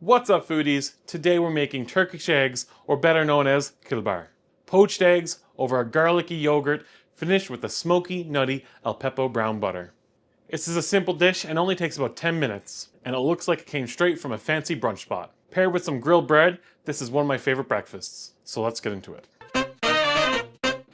What's up, foodies? Today we're making Turkish eggs, or better known as Cilbir. Poached eggs over a garlicky yogurt finished with a smoky, nutty Aleppo brown butter. This is a simple dish and only takes about 10 minutes, and it looks like it came straight from a fancy brunch spot. Paired with some grilled bread, this is one of my favorite breakfasts. So let's get into it.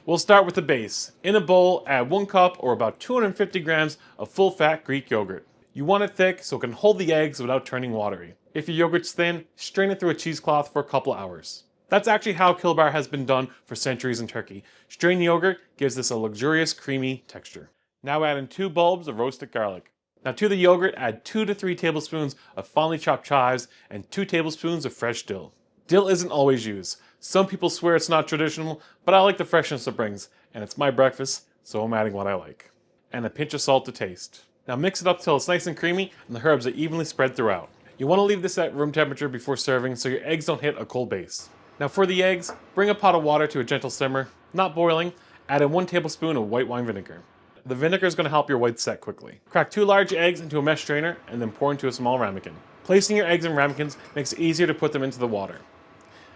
We'll start with the base. In a bowl, add 1 cup or about 250 grams of full-fat Greek yogurt. You want it thick so it can hold the eggs without turning watery. If your yogurt's thin, strain it through a cheesecloth for a couple hours. That's actually how Cilbir has been done for centuries in Turkey. Strained yogurt gives this a luxurious, creamy texture. Now add in 2 bulbs of roasted garlic. Now to the yogurt, add 2 to 3 tablespoons of finely chopped chives and 2 tablespoons of fresh dill. Dill isn't always used. Some people swear it's not traditional, but I like the freshness it brings, and it's my breakfast, so I'm adding what I like. And a pinch of salt to taste. Now mix it up till it's nice and creamy and the herbs are evenly spread throughout. You want to leave this at room temperature before serving so your eggs don't hit a cold base. Now for the eggs, bring a pot of water to a gentle simmer, not boiling. Add in 1 tablespoon of white wine vinegar. The vinegar is going to help your whites set quickly. Crack 2 large eggs into a mesh strainer and then pour into a small ramekin. Placing your eggs in ramekins makes it easier to put them into the water.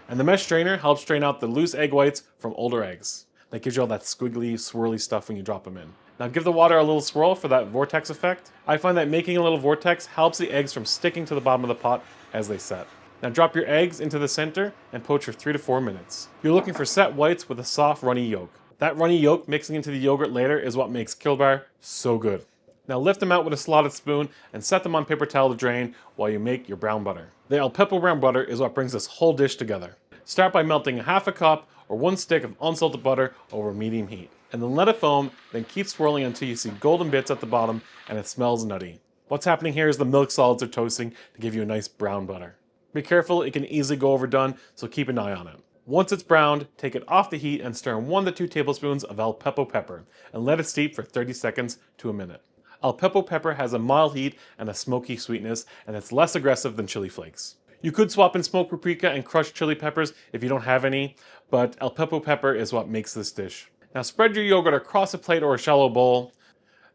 And the mesh strainer helps strain out the loose egg whites from older eggs. That gives you all that squiggly, swirly stuff when you drop them in. Now give the water a little swirl for that vortex effect. I find that making a little vortex helps the eggs from sticking to the bottom of the pot as they set. Now drop your eggs into the center and poach for 3 to 4 minutes. You're looking for set whites with a soft, runny yolk. That runny yolk mixing into the yogurt later is what makes Cilbir so good. Now lift them out with a slotted spoon and set them on paper towel to drain while you make your brown butter. The Aleppo brown butter is what brings this whole dish together. Start by melting ½ a cup or 1 stick of unsalted butter over medium heat. And then let it foam, then keep swirling until you see golden bits at the bottom and it smells nutty. What's happening here is the milk solids are toasting to give you a nice brown butter. Be careful, it can easily go overdone, so keep an eye on it. Once it's browned, take it off the heat and stir in 1 to 2 tablespoons of Aleppo pepper and let it steep for 30 seconds to a minute. Aleppo pepper has a mild heat and a smoky sweetness, and it's less aggressive than chili flakes. You could swap in smoked paprika and crushed chili peppers if you don't have any, but Aleppo pepper is what makes this dish. Now spread your yogurt across a plate or a shallow bowl,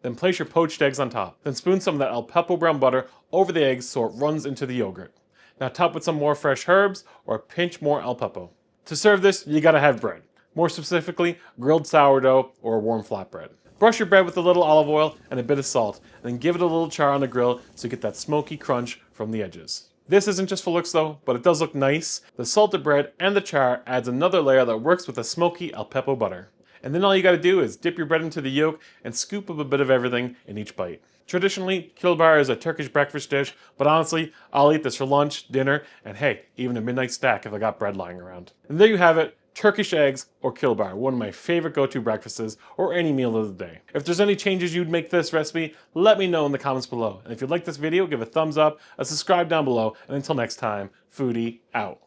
then place your poached eggs on top. Then spoon some of that Aleppo brown butter over the eggs so it runs into the yogurt. Now top with some more fresh herbs or a pinch more Aleppo. To serve this, you gotta have bread. More specifically, grilled sourdough or a warm flatbread. Brush your bread with a little olive oil and a bit of salt, and then give it a little char on the grill so you get that smoky crunch from the edges. This isn't just for looks though, but it does look nice. The salted bread and the char adds another layer that works with the smoky Aleppo butter. And then all you gotta do is dip your bread into the yolk and scoop up a bit of everything in each bite. Traditionally, Cilbir is a Turkish breakfast dish, but honestly, I'll eat this for lunch, dinner, and hey, even a midnight snack if I got bread lying around. And there you have it, Turkish eggs or Cilbir, one of my favorite go-to breakfasts or any meal of the day. If there's any changes you'd make to this recipe, let me know in the comments below. And if you like this video, give a thumbs up, a subscribe down below, and until next time, foodie out.